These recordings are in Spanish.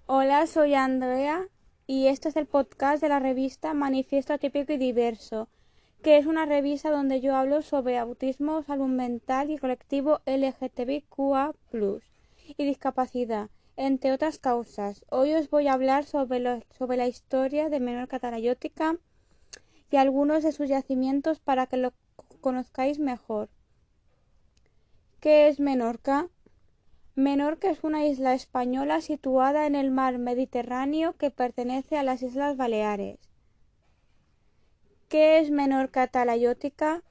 Hola, soy Andrea y este es el podcast de la revista Manifiesto Atípico y Diverso, que es una revista donde yo hablo sobre autismo, salud mental y colectivo LGTBIQA+, y discapacidad, entre otras causas. Hoy os voy a hablar sobre la historia de Menorca Talayótica y algunos de sus yacimientos para que lo conozcáis mejor. ¿Qué es Menorca? Menorca es una isla española situada en el mar Mediterráneo que pertenece a las Islas Baleares. ¿Qué es Menorca Talayótica?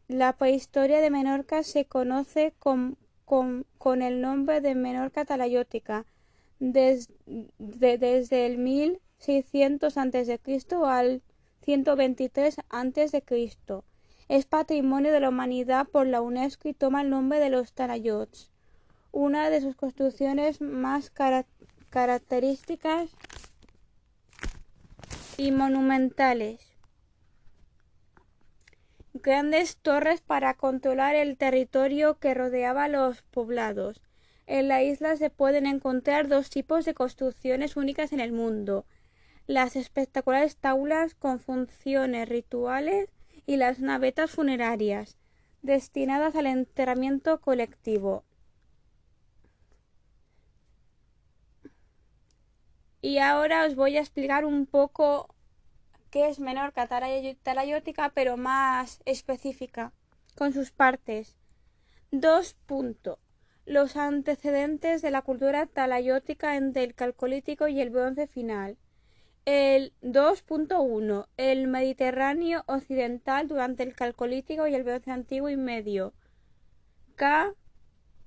La prehistoria de Menorca se conoce con el nombre de Menorca Talayótica desde el 1600 a.C. al 123 a.C. Es patrimonio de la humanidad por la UNESCO y toma el nombre de los talayots, una de sus construcciones más características y monumentales. Grandes torres para controlar el territorio que rodeaba los poblados. En la isla se pueden encontrar dos tipos de construcciones únicas en el mundo: las espectaculares taulas con funciones rituales y las navetas funerarias, destinadas al enterramiento colectivo. Y ahora os voy a explicar un poco qué es Menorca Talayótica, pero más específica, con sus partes. 2. Los antecedentes de la cultura talayótica entre el Calcolítico y el Bronce final. El 2.1. El Mediterráneo occidental durante el Calcolítico y el Bronce antiguo y medio. K.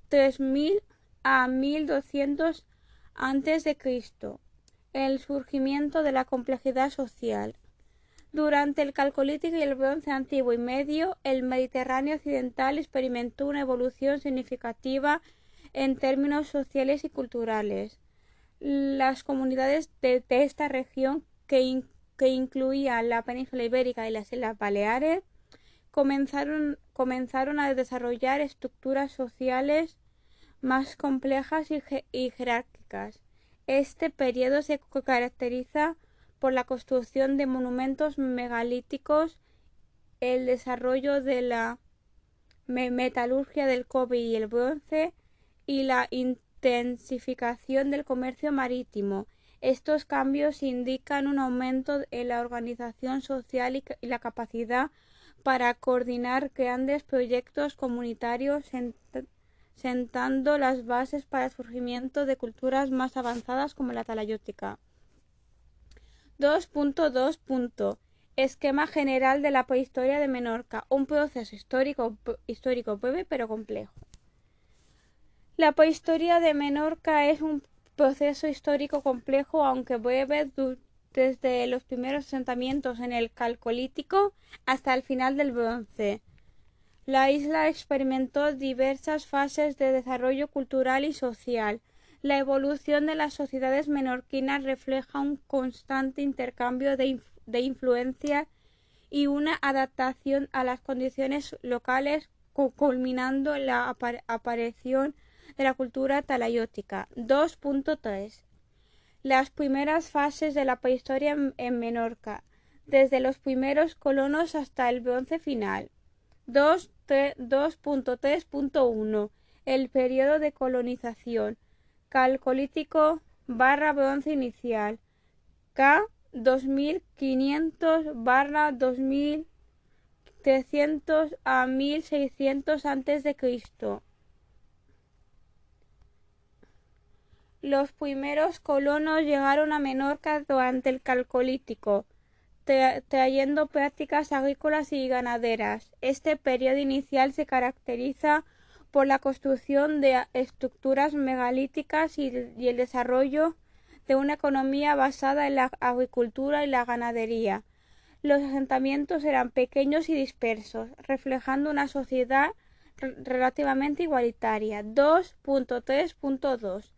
3000 a 1200 a.C. El surgimiento de la complejidad social. Durante el Calcolítico y el Bronce antiguo y medio, el Mediterráneo occidental experimentó una evolución significativa en términos sociales y culturales. Las comunidades de esta región, que incluían la península ibérica y las Islas Baleares, comenzaron a desarrollar estructuras sociales más complejas y jerárquicas. Este periodo se caracteriza por la construcción de monumentos megalíticos, el desarrollo de la metalurgia del cobre y el bronce y la intensificación del comercio marítimo. Estos cambios indican un aumento en la organización social y la capacidad para coordinar grandes proyectos comunitarios, sentando las bases para el surgimiento de culturas más avanzadas como la talayótica. 2.2. Esquema general de la prehistoria de Menorca, un proceso histórico breve pero complejo. La prehistoria de Menorca es un proceso histórico complejo, aunque breve, desde los primeros asentamientos en el Calcolítico hasta el final del Bronce. La isla experimentó diversas fases de desarrollo cultural y social. La evolución de las sociedades menorquinas refleja un constante intercambio de influencias y una adaptación a las condiciones locales, culminando en la aparición de la cultura talayótica. 2.3. Las primeras fases de la prehistoria en Menorca, desde los primeros colonos hasta el Bronce final. 2.3.1. El periodo de colonización. Calcolítico barra Bronce inicial. K. 2500 barra 2300 a 1600 a.C. Los primeros colonos llegaron a Menorca durante el Calcolítico, trayendo prácticas agrícolas y ganaderas. Este periodo inicial se caracteriza por la construcción de estructuras megalíticas y el desarrollo de una economía basada en la agricultura y la ganadería. Los asentamientos eran pequeños y dispersos, reflejando una sociedad relativamente igualitaria. 2.3.2.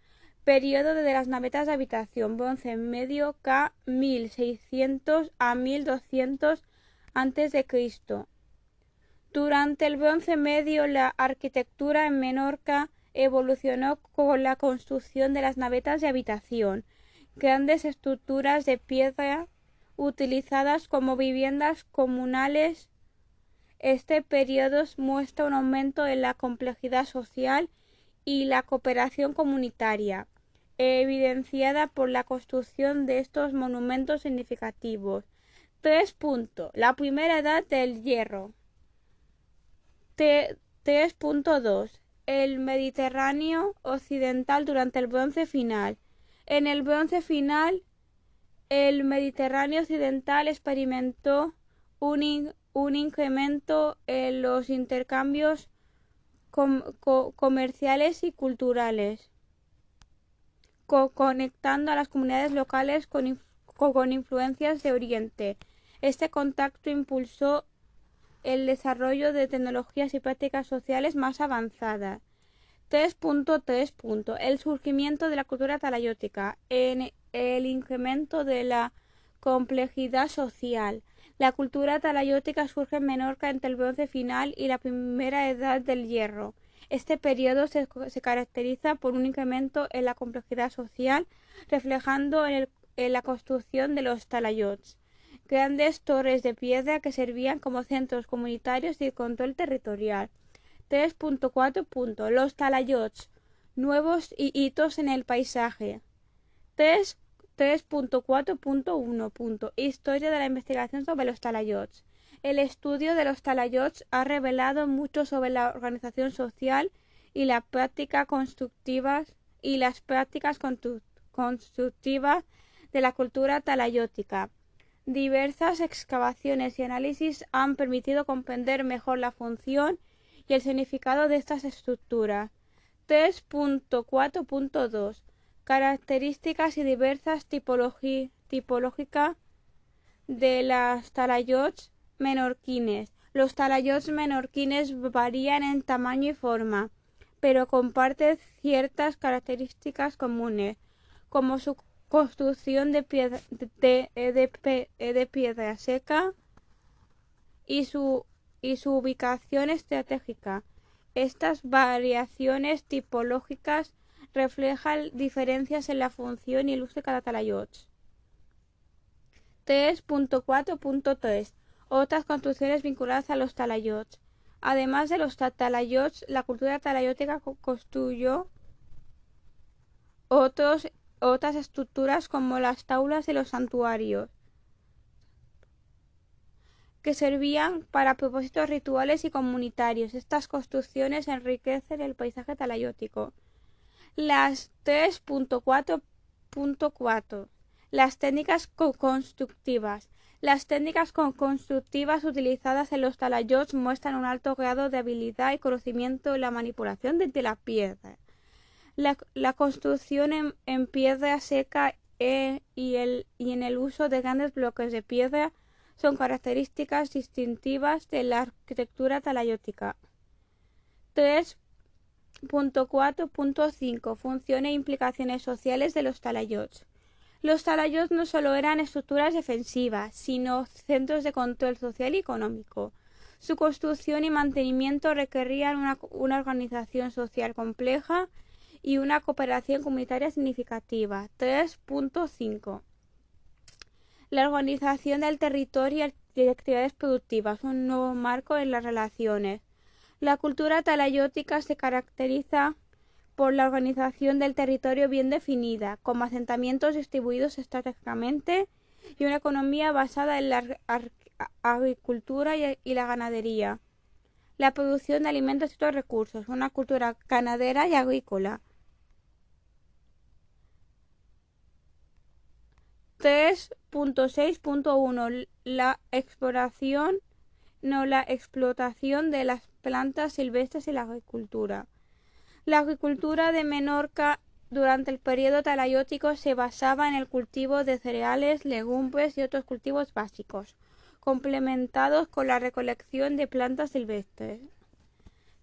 Periodo de las navetas de habitación, bronce medio, K. 1600 a 1200 a.C. Durante el Bronce Medio, la arquitectura en Menorca evolucionó con la construcción de las navetas de habitación, grandes estructuras de piedra utilizadas como viviendas comunales. Este periodo muestra un aumento en la complejidad social y la cooperación comunitaria, evidenciada por la construcción de estos monumentos significativos. 3. La primera edad del hierro. 3.2. El Mediterráneo occidental durante el Bronce final. En el Bronce final, el Mediterráneo occidental experimentó un incremento en los intercambios comerciales y culturales, conectando a las comunidades locales con influencias de Oriente. Este contacto impulsó el desarrollo de tecnologías y prácticas sociales más avanzadas. 3.3. El surgimiento de la cultura talayótica en el incremento de la complejidad social. La cultura talayótica surge en Menorca entre el Bronce final y la primera edad del Hierro. Este periodo se caracteriza por un incremento en la complejidad social, reflejando en la construcción de los talayots, grandes torres de piedra que servían como centros comunitarios y de control territorial. 3.4. Los talayots, nuevos hitos en el paisaje. 3.4.1. Historia de la investigación sobre los talayots. El estudio de los talayots ha revelado mucho sobre la organización social y las prácticas constructivas de la cultura talayótica. Diversas excavaciones y análisis han permitido comprender mejor la función y el significado de estas estructuras. 3.4.2. Características y diversas tipológicas de las talayots menorquines. Los talayots menorquines varían en tamaño y forma, pero comparten ciertas características comunes, como su construcción de piedra seca y su ubicación estratégica. Estas variaciones tipológicas reflejan diferencias en la función y el uso de cada talayot. 3.4.3. Otras construcciones vinculadas a los talayots. Además de los talayots, la cultura talayótica construyó otras estructuras como las taulas y los santuarios, que servían para propósitos rituales y comunitarios. Estas construcciones enriquecen el paisaje talayótico. Las 3.4.4. Las técnicas constructivas. Las técnicas constructivas utilizadas en los talayots muestran un alto grado de habilidad y conocimiento en la manipulación de la piedra. La construcción en piedra seca y en el uso de grandes bloques de piedra son características distintivas de la arquitectura talayótica. 3.4.5. Funciones e implicaciones sociales de los talayots. Los talayots no solo eran estructuras defensivas, sino centros de control social y económico. Su construcción y mantenimiento requerían una organización social compleja y una cooperación comunitaria significativa. 3.5. La organización del territorio y actividades productivas, un nuevo marco en las relaciones. La cultura talayótica se caracteriza por la organización del territorio bien definida, como asentamientos distribuidos estratégicamente y una economía basada en la agricultura y la ganadería, la producción de alimentos y otros recursos, una cultura ganadera y agrícola. 3.6.1. La explotación de las plantas silvestres y la agricultura. La agricultura de Menorca durante el periodo talayótico se basaba en el cultivo de cereales, legumbres y otros cultivos básicos, complementados con la recolección de plantas silvestres.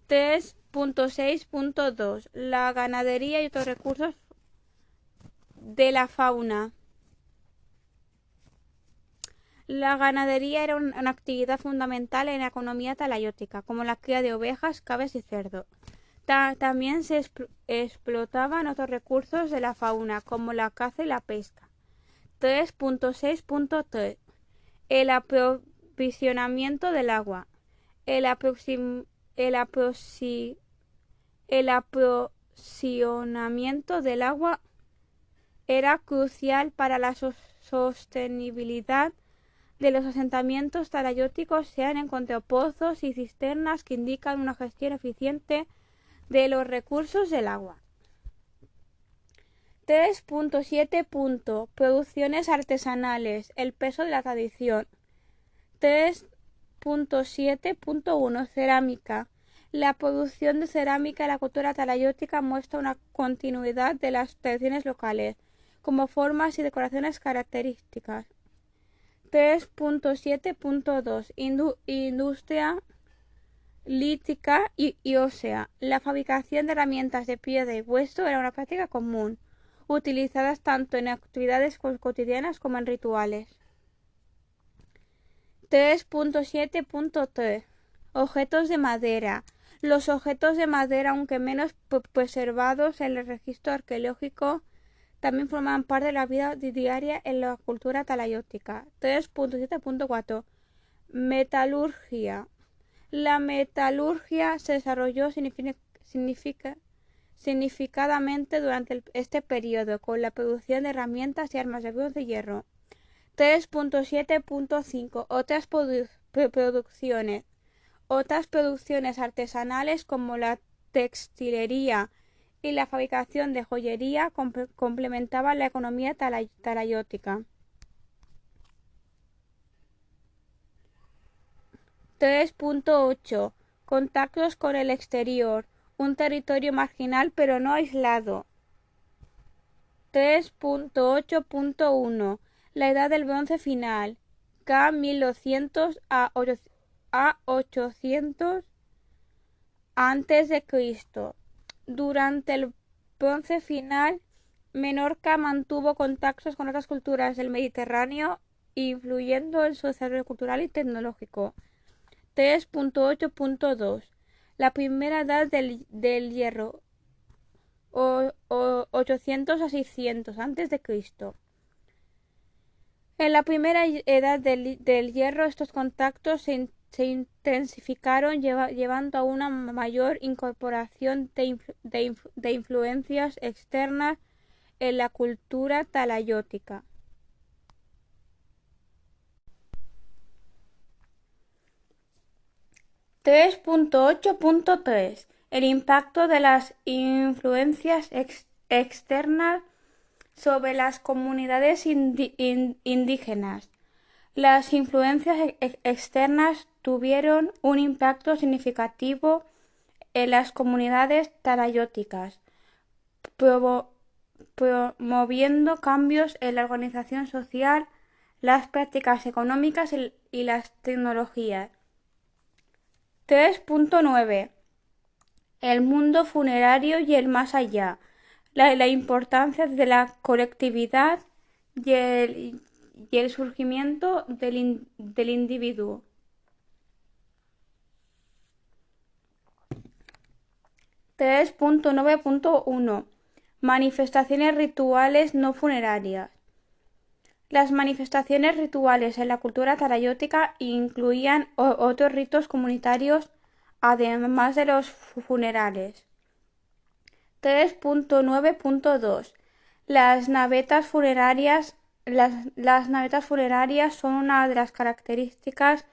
3.6.2. La ganadería y otros recursos de la fauna. La ganadería era una actividad fundamental en la economía talayótica, como la cría de ovejas, cabras y cerdos. También se explotaban otros recursos de la fauna, como la caza y la pesca. 3.6.3 El aprovisionamiento del agua. El, el aprovisionamiento del agua era crucial para la sostenibilidad de los asentamientos talayóticos. Se han encontrado pozos y cisternas que indican una gestión eficiente de los recursos del agua. 3.7. Producciones artesanales. El peso de la tradición. 3.7.1. Cerámica. La producción de cerámica en la cultura talayótica muestra una continuidad de las tradiciones locales, como formas y decoraciones características. 3.7.2. Industria lítica y ósea. La fabricación de herramientas de piedra y hueso era una práctica común, utilizadas tanto en actividades cotidianas como en rituales. 3.7.3 Objetos de madera. Los objetos de madera, aunque menos preservados en el registro arqueológico, también forman parte de la vida diaria en la cultura talayótica. 3.7.4 Metalurgia. La metalurgia se desarrolló significativamente durante este periodo, con la producción de herramientas y armas de bronce y hierro. 3.7.5 Otras producciones artesanales como la textilería y la fabricación de joyería complementaban la economía talayótica. 3.8 Contactos con el exterior. Un territorio marginal pero no aislado. 3.8.1 La edad del bronce final. Ca 1200 a 800 antes de Cristo. Durante el bronce final, Menorca mantuvo contactos con otras culturas del Mediterráneo, influyendo en su desarrollo cultural y tecnológico. 3.8.2 La primera edad del hierro, 800 a 600 antes de Cristo. En la primera edad del hierro, estos contactos se intensificaron, llevando a una mayor incorporación de influencias externas en la cultura talayótica. 3.8.3 El impacto de las influencias externas sobre las comunidades indígenas. Las influencias externas tuvieron un impacto significativo en las comunidades talayóticas, promoviendo cambios en la organización social, las prácticas económicas y las tecnologías. 3.9 El mundo funerario y el más allá. La importancia de la colectividad y el surgimiento del individuo. 3.9.1 Manifestaciones rituales no funerarias. Las manifestaciones rituales en la cultura talayótica incluían otros ritos comunitarios además de los funerales. 3.9.2 Las navetas funerarias son una de las características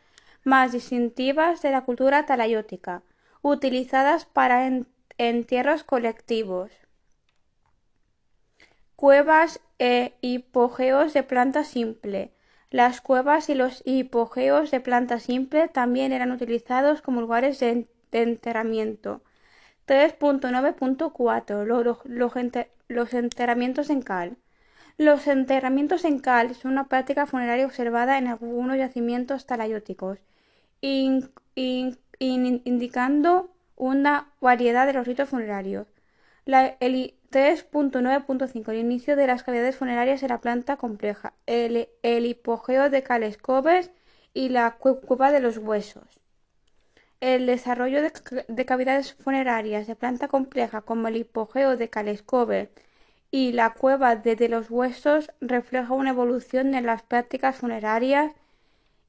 más distintivas de la cultura talayótica, utilizadas para entierros colectivos. Cuevas e hipogeos de planta simple. Las cuevas y los hipogeos de planta simple también eran utilizados como lugares de enterramiento. 3.9.4 Los enterramientos en cal. Los enterramientos en cal son una práctica funeraria observada en algunos yacimientos talayóticos, indicando una variedad de los ritos funerarios. 3.9.5 El inicio de las cavidades funerarias en la planta compleja, el hipogeo de Cales Coves y la cueva de los huesos. El desarrollo de cavidades funerarias de planta compleja como el hipogeo de Kaleskover y la cueva de los huesos refleja una evolución en las prácticas funerarias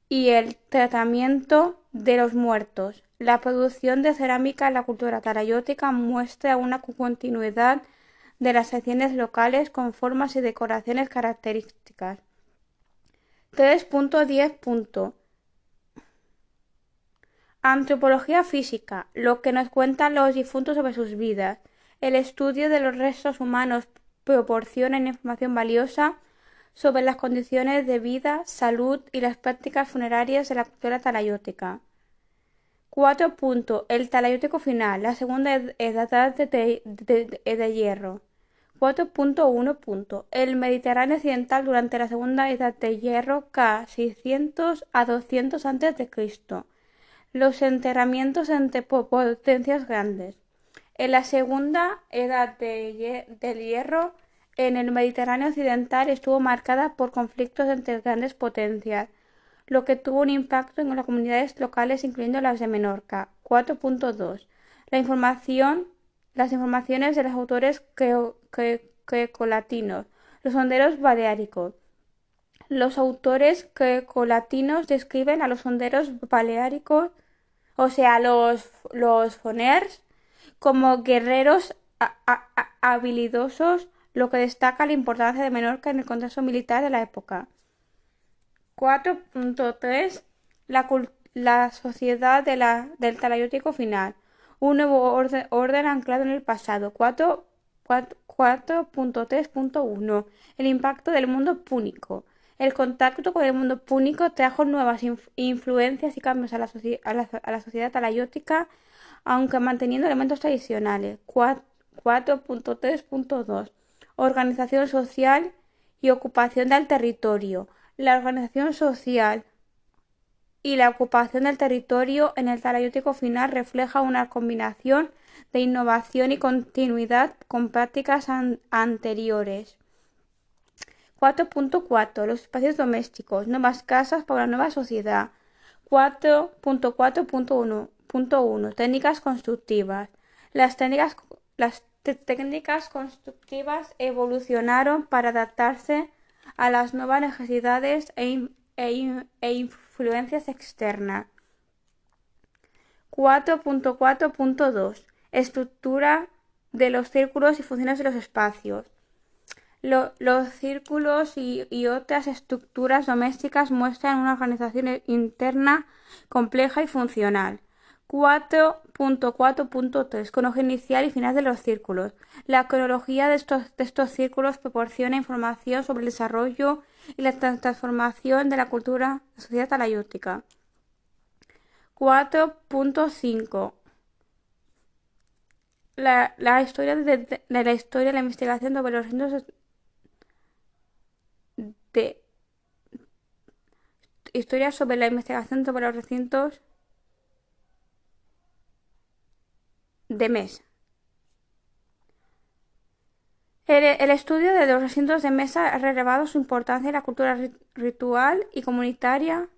y el tratamiento de los muertos. La producción de cerámica en la cultura talayótica muestra una continuidad de las secciones locales con formas y decoraciones características. 3.10. Antropología física, lo que nos cuentan los difuntos sobre sus vidas. El estudio de los restos humanos proporciona información valiosa sobre las condiciones de vida, salud y las prácticas funerarias de la cultura talayótica. 4. El talayótico final, la segunda edad de hierro. 4.1. El Mediterráneo occidental durante la segunda edad de hierro ca. 600 a 200 a.C. Los enterramientos entre potencias grandes. En la segunda edad del hierro, en el Mediterráneo occidental estuvo marcada por conflictos entre grandes potencias, lo que tuvo un impacto en las comunidades locales, incluyendo las de Menorca. 4.2. Las informaciones de los autores grecolatinos. Los honderos baleáricos. Los autores grecolatinos describen a los honderos baleáricos, o sea, los foners, como guerreros habilidosos, lo que destaca la importancia de Menorca en el contexto militar de la época. 4.3. La sociedad del talayótico final. Un nuevo orden anclado en el pasado. 4.3.1. El impacto del mundo púnico. El contacto con el mundo púnico trajo nuevas influencias y cambios a la sociedad talayótica, aunque manteniendo elementos tradicionales. 4.3.2. Organización social y ocupación del territorio. La organización social y la ocupación del territorio en el talayótico final refleja una combinación de innovación y continuidad con prácticas anteriores. 4.4. Los espacios domésticos, nuevas casas para una nueva sociedad. 4.4.1. Técnicas constructivas. Las técnicas constructivas evolucionaron para adaptarse a las nuevas necesidades e influencias externas. 4.4.2. Estructura de los círculos y funciones de los espacios. Los círculos y otras estructuras domésticas muestran una organización interna compleja y funcional. 4.4.3. Cronología inicial y final de los círculos. La cronología de estos círculos proporciona información sobre el desarrollo y la transformación de la cultura de la sociedad talayótica. 4.5. La historia de la investigación sobre los recintos historia sobre la investigación sobre los recintos de mesa. El estudio de los recintos de mesa ha revelado su importancia en la cultura ritual y comunitaria,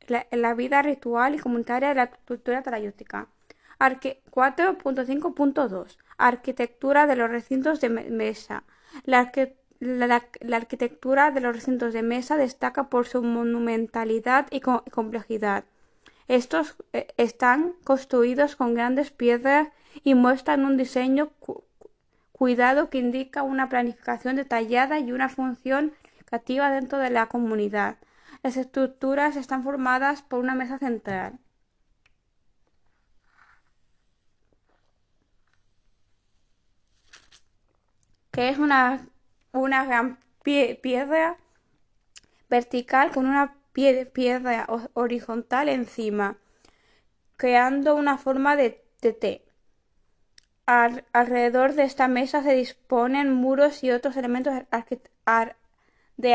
en la vida ritual y comunitaria de la cultura talayótica. 4.5.2. Arquitectura de los recintos de mesa. La arquitectura de los recintos de mesa destaca por su monumentalidad y complejidad. Estos están construidos con grandes piedras y muestran un diseño cuidado que indica una planificación detallada y una función creativa dentro de la comunidad. Las estructuras están formadas por una mesa central, que es una gran piedra vertical con una piedra horizontal encima, creando una forma de T. Alrededor de esta mesa se disponen muros y otros elementos de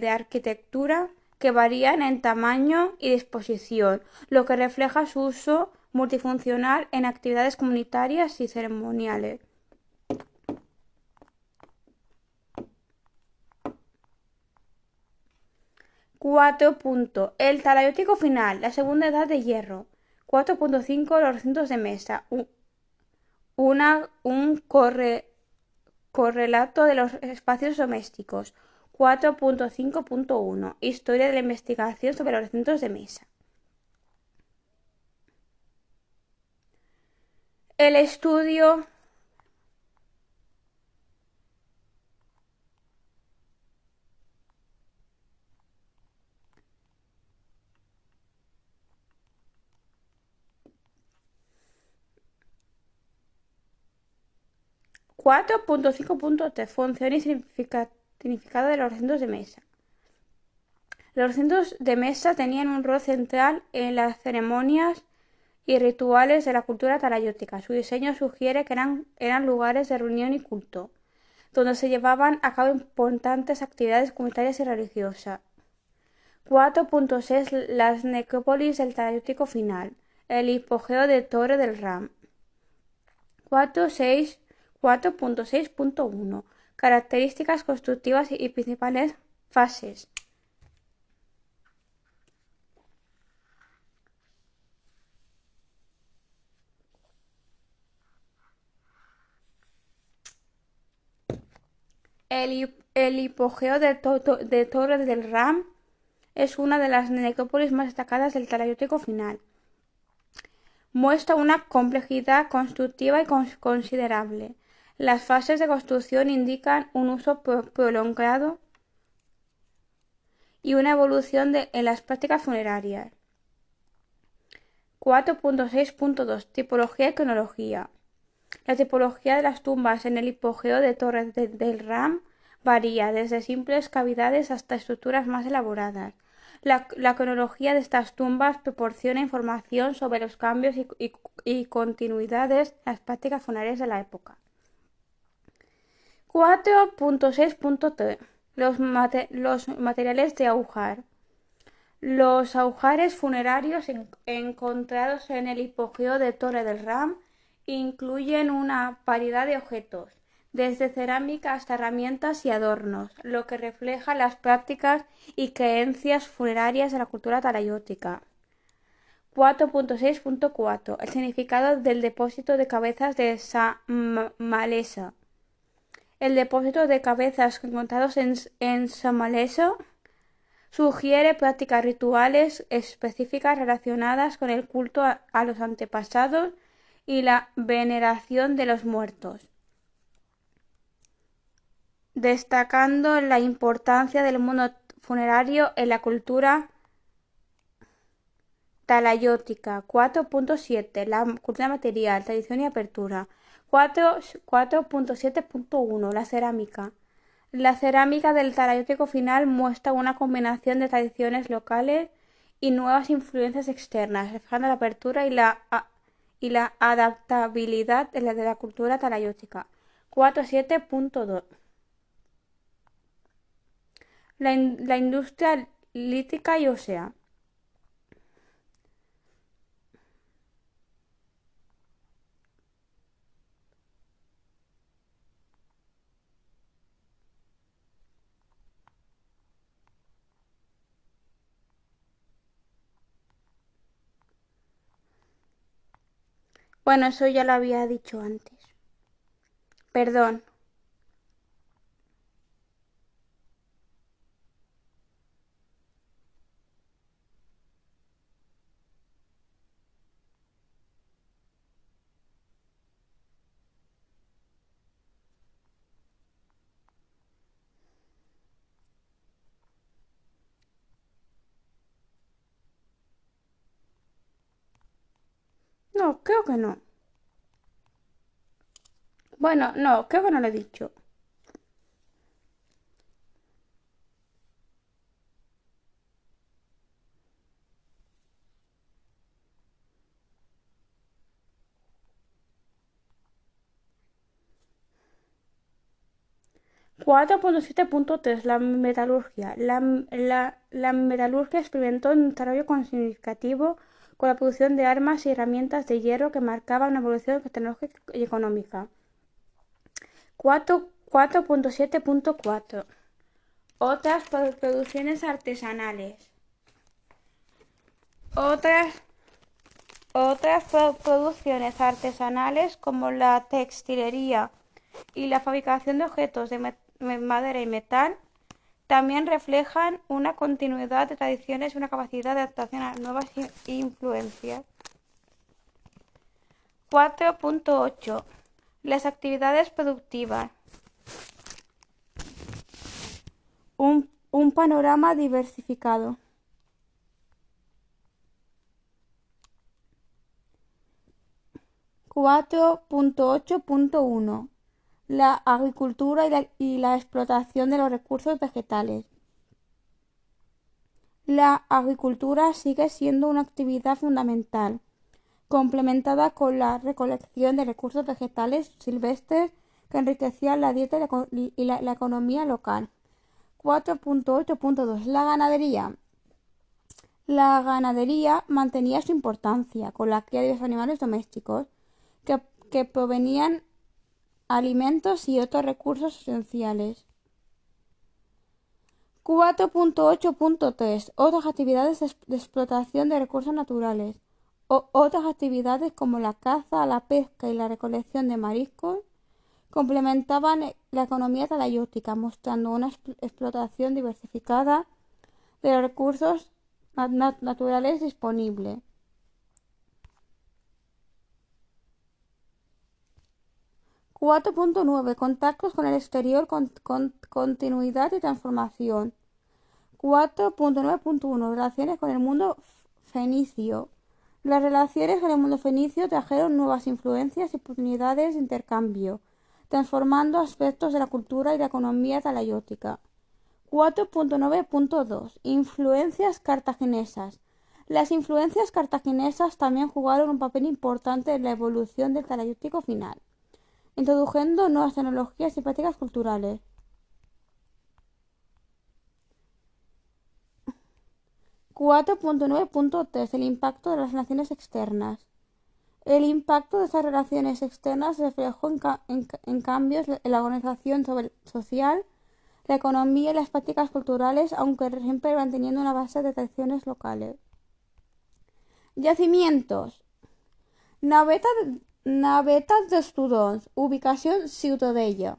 arquitectura que varían en tamaño y disposición, lo que refleja su uso multifuncional en actividades comunitarias y ceremoniales. 4. El talaiótico final, la segunda edad de hierro. 4.5. Los recintos de mesa. Un correlato de los espacios domésticos. 4.5.1. Historia de la investigación sobre los recintos de mesa. El estudio 4.5.3. Función y significado de los recintos de mesa. Los recintos de mesa tenían un rol central en las ceremonias y rituales de la cultura talayótica. Su diseño sugiere que eran lugares de reunión y culto, donde se llevaban a cabo importantes actividades comunitarias y religiosas. 4.6. Las necrópolis del talayótico final. El hipogeo de Torre del Ram. 4.6.1. Características constructivas y principales fases. El hipogeo de Torre del Ram es una de las necrópolis más destacadas del talayótico final. Muestra una complejidad constructiva y considerable. Las fases de construcción indican un uso prolongado y una evolución en las prácticas funerarias. 4.6.2. Tipología y cronología. La tipología de las tumbas en el hipogeo de Torre del Ram varía desde simples cavidades hasta estructuras más elaboradas. La cronología de estas tumbas proporciona información sobre los cambios y continuidades en las prácticas funerarias de la época. 4.6.3. Los materiales de ajuar. Los ajuares funerarios encontrados en el hipogeo de Torre del Ram incluyen una variedad de objetos, desde cerámica hasta herramientas y adornos, lo que refleja las prácticas y creencias funerarias de la cultura talayótica. 4.6.4. El significado del depósito de cabezas de Samalesa. El depósito de cabezas encontrados en Samalesa sugiere prácticas rituales específicas relacionadas con el culto a los antepasados y la veneración de los muertos, destacando la importancia del mundo funerario en la cultura talayótica. 4.7. La cultura material, tradición y apertura. 4.7.1. La cerámica. La cerámica del talayótico final muestra una combinación de tradiciones locales y nuevas influencias externas, reflejando la apertura y la adaptabilidad de la cultura talayótica. 4.7.2. La industria lítica y ósea. Bueno, eso ya lo había dicho antes. Perdón. No, creo que no. Bueno, no, creo que no lo he dicho. (4.7.3) La metalurgia. La metalurgia experimentó un desarrollo significativo con la producción de armas y herramientas de hierro que marcaba una evolución tecnológica y económica. 4.7.4 Otras producciones artesanales. Otras producciones artesanales como la textilería y la fabricación de objetos de madera y metal también reflejan una continuidad de tradiciones y una capacidad de adaptación a nuevas influencias. 4.8. Las actividades productivas. Un panorama diversificado. 4.8.1. La agricultura y la explotación de los recursos vegetales. La agricultura sigue siendo una actividad fundamental, complementada con la recolección de recursos vegetales silvestres que enriquecían la dieta y la economía local. 4.8.2. La ganadería. La ganadería mantenía su importancia con la cría de los animales domésticos que provenían alimentos y otros recursos esenciales. 4.8.3. Otras actividades de explotación de recursos naturales. Otras actividades como la caza, la pesca y la recolección de mariscos complementaban la economía talayótica, mostrando una explotación diversificada de los recursos naturales disponibles. 4.9. Contactos con el exterior, continuidad y transformación. 4.9.1. Relaciones con el mundo fenicio. Las relaciones con el mundo fenicio trajeron nuevas influencias y oportunidades de intercambio, transformando aspectos de la cultura y la economía talayótica. 4.9.2. Influencias cartaginesas. Las influencias cartaginesas también jugaron un papel importante en la evolución del talayótico final, introduciendo nuevas tecnologías y prácticas culturales. 4.9.3. El impacto de las relaciones externas. El impacto de estas relaciones externas se reflejó en cambios en la organización social, la economía y las prácticas culturales, aunque siempre manteniendo una base de tradiciones locales. Yacimientos. Navetas d'Estudons. Ubicación Ciutadella.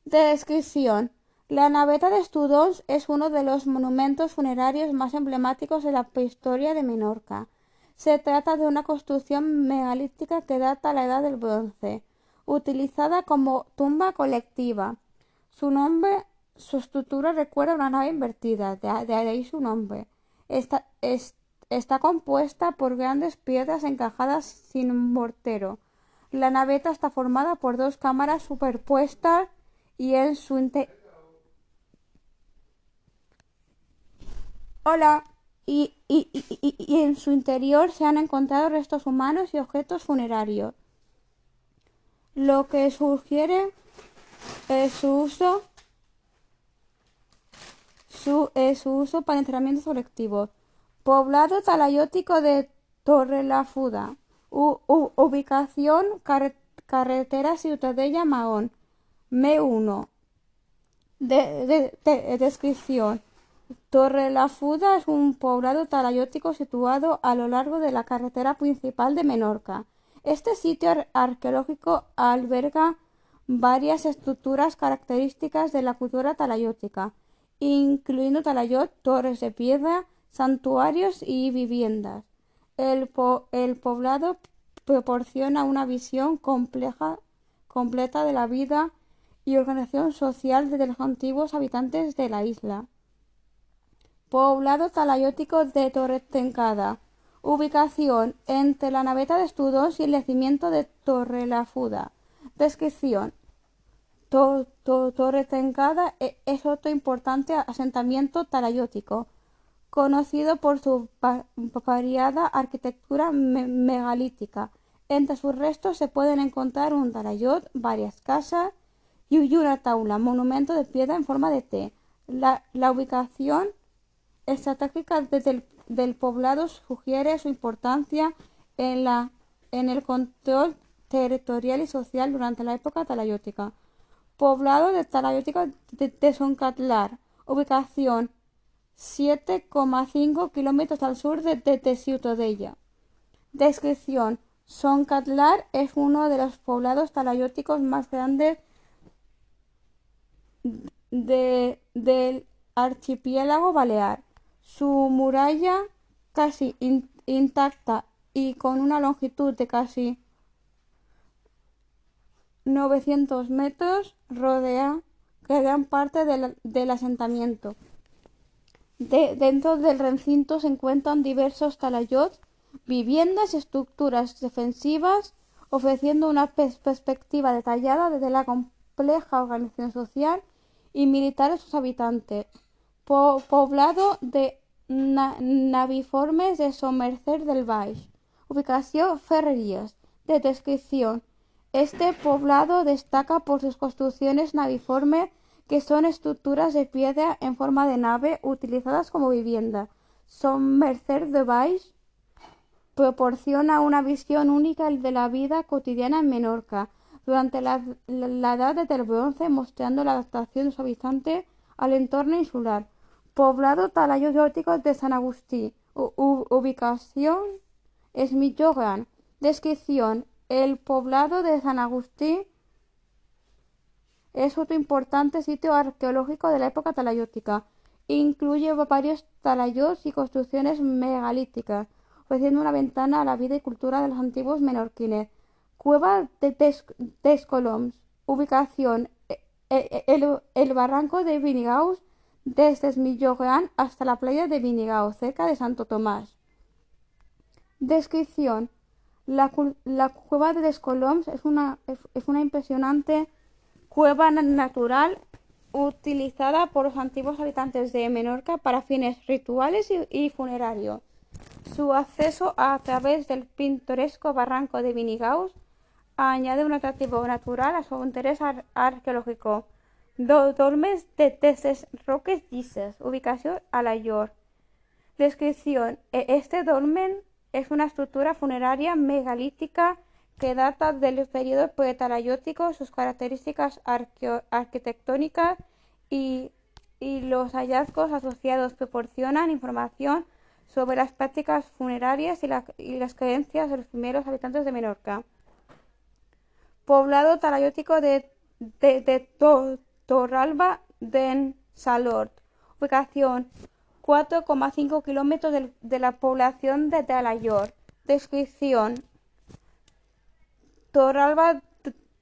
Descripción. La naveta de Estudons es uno de los monumentos funerarios más emblemáticos de la prehistoria de Menorca. Se trata de una construcción megalítica que data de la Edad del Bronce, utilizada como tumba colectiva. Su estructura recuerda a una nave invertida, de ahí su nombre. Está compuesta por grandes piedras encajadas sin mortero. La naveta está formada por dos cámaras superpuestas y en su en su interior se han encontrado restos humanos y objetos funerarios, lo que sugiere su uso para enterramientos colectivos. Poblado talayótico de Torrelafuda. Ubicación: carretera Ciutadella-Mahón. M1. Descripción. Torrelafuda es un poblado talayótico situado a lo largo de la carretera principal de Menorca. Este sitio arqueológico alberga varias estructuras características de la cultura talayótica, incluyendo talayot, torres de piedra, santuarios y viviendas. El poblado proporciona una visión completa de la vida y organización social de los antiguos habitantes de la isla. Poblado talayótico de Torretencada. Ubicación: entre la naveta de Estudons y el yacimiento de Torrelafuda. Descripción: Torretencada es otro importante asentamiento talayótico, conocido por su variada arquitectura megalítica. Entre sus restos se pueden encontrar un talayot, varias casas y una taula, monumento de piedra en forma de T. La ubicación estratégica del poblado sugiere su importancia en el control territorial y social durante la época talayótica. Poblado de talayótico de Soncatlar. Ubicación 7,5 kilómetros al sur de Ciutadella. Descripción. Soncatlar es uno de los poblados talayóticos más grandes del archipiélago balear. Su muralla casi intacta y con una longitud de casi 900 metros rodea gran parte del asentamiento. Dentro del recinto se encuentran diversos talayots, viviendas y estructuras defensivas, ofreciendo una perspectiva detallada de la compleja organización social y militar de sus habitantes. Poblado de naviformes de Somerset del Baix. Ubicación Ferrerías. De descripción. Este poblado destaca por sus construcciones naviformes, que son estructuras de piedra en forma de nave utilizadas como vivienda. Somerset del Baix proporciona una visión única de la vida cotidiana en Menorca durante la Edad del Bronce, mostrando la adaptación de sus habitantes al entorno insular. Poblado talayótico de San Agustí. Ubicación es Michoacán. Descripción. El poblado de San Agustí es otro importante sitio arqueológico de la época talayótica. Incluye varios talayots y construcciones megalíticas, ofreciendo una ventana a la vida y cultura de los antiguos menorquines. Cueva de Descoloms. Ubicación. El barranco de Vinigaus, desde Michoacán hasta la playa de Vinigao, cerca de Santo Tomás. Descripción. La cueva de Descoloms es una impresionante cueva natural utilizada por los antiguos habitantes de Menorca para fines rituales y funerarios. Su acceso a través del pintoresco barranco de Vinigaus añade un atractivo natural a su interés arqueológico. Dolmens de Teses Roques Llises. Ubicación Alaior. Descripción. Este dolmen es una estructura funeraria megalítica que data del periodo pretalayótico. Sus características arquitectónicas y los hallazgos asociados proporcionan información sobre las prácticas funerarias y las creencias de los primeros habitantes de Menorca. Poblado talayótico de Torralba d'en Salord. Ubicación 4,5 kilómetros de la población de Talayot. Descripción. Torralba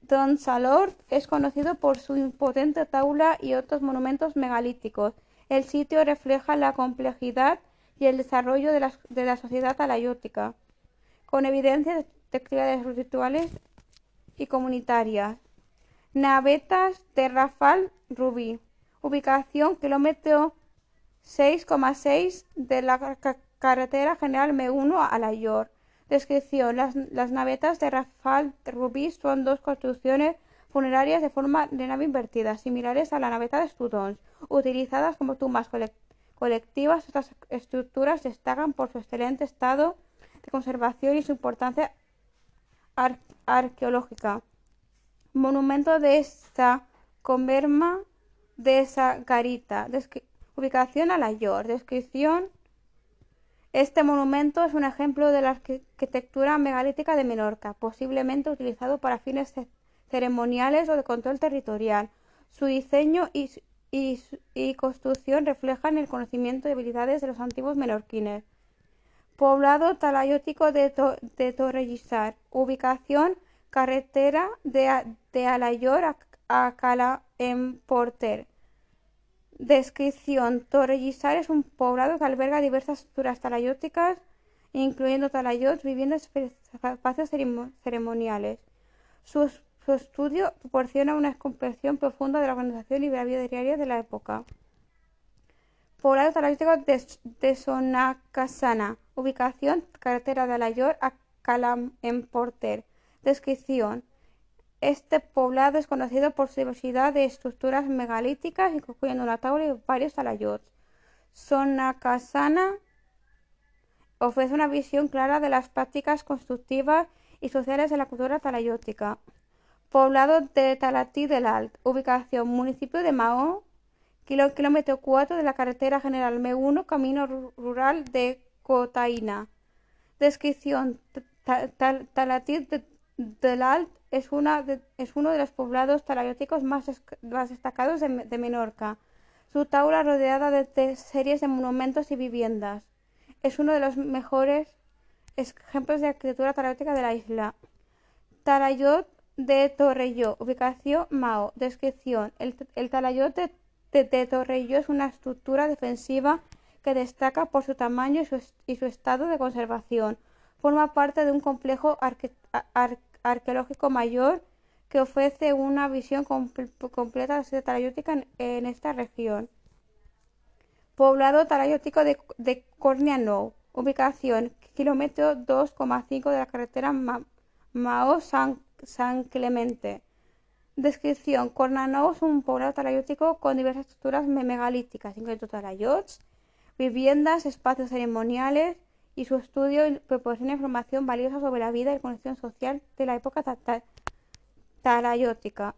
d'en Salord es conocido por su imponente taula y otros monumentos megalíticos. El sitio refleja la complejidad y el desarrollo de la sociedad talayótica, con evidencias de actividades rituales y comunitarias. Navetas de Rafal Rubí. Ubicación kilómetro 6,6 de la carretera general M1 a Alaior. Descripción. Las navetas de Rafal Rubí son dos construcciones funerarias de forma de nave invertida, similares a la naveta de Studons, utilizadas como tumbas colectivas. Estas estructuras destacan por su excelente estado de conservación y su importancia arqueológica. Monumento de esta Converma de esa garita. Ubicación Alaior. Descripción. Este monumento es un ejemplo de la arquitectura megalítica de Menorca, posiblemente utilizado para fines ceremoniales o de control territorial. Su diseño y construcción reflejan el conocimiento y habilidades de los antiguos menorquines. Poblado talayótico de Torrellizar. Ubicación carretera de Alaior a Cala en Porter. Descripción. Torrellizar es un poblado que alberga diversas estructuras talayóticas, incluyendo talayots, viviendas y espacios ceremoniales. Su estudio proporciona una comprensión profunda de la organización y de la vida diaria de la época. Poblado talayótico de Sonacasana. Ubicación carretera de Alaior a Cala en Porter. Descripción. Este poblado es conocido por su diversidad de estructuras megalíticas, incluyendo una taula y varios talayots. Sonacasana ofrece una visión clara de las prácticas constructivas y sociales de la cultura talayótica. Poblado de Talatí del Alt. Ubicación: municipio de Mahón, kilómetro 4 de la carretera general M1, camino rural de Cotaína. Descripción: Talatí del Alt es uno de los poblados talayóticos más destacados de Menorca. Su taula rodeada de series de monumentos y viviendas. Es uno de los mejores ejemplos de arquitectura talayótica de la isla. Talayot de Torrelló. Ubicación: Mao. Descripción: el talayot de Torrelló es una estructura defensiva que destaca por su tamaño y su estado de conservación. Forma parte de un complejo arqueológico mayor que ofrece una visión completa de la talayótica en esta región. Poblado talayótico de Cornianou. Ubicación: kilómetro 2,5 de la carretera Mao-San Clemente. Descripción: Cornianou es un poblado talayótico con diversas estructuras megalíticas, incluyendo talayots, viviendas, espacios ceremoniales, y su estudio proporciona información valiosa sobre la vida y conexión social de la época talayótica.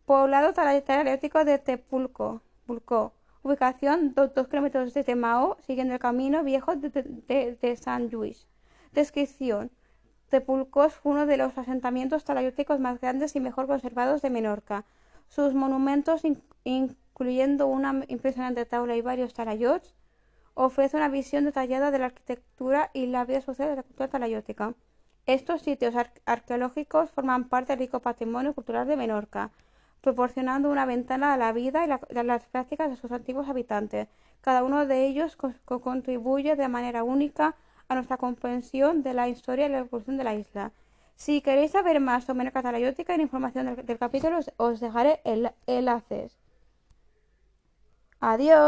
Poblado talayótico de Tepulco. Ubicación: 2 kilómetros desde Mao, siguiendo el camino viejo de San Luis. Descripción: Tepulco es uno de los asentamientos talayóticos más grandes y mejor conservados de Menorca. Sus monumentos, incluyendo una impresionante tabla y varios talayots, ofrece una visión detallada de la arquitectura y la vida social de la cultura talayótica. Estos sitios arqueológicos forman parte del rico patrimonio cultural de Menorca, proporcionando una ventana a la vida y las prácticas de sus antiguos habitantes. Cada uno de ellos contribuye de manera única a nuestra comprensión de la historia y la evolución de la isla. Si queréis saber más sobre Menorca talayótica y la información del capítulo, os dejaré enlaces. Adiós.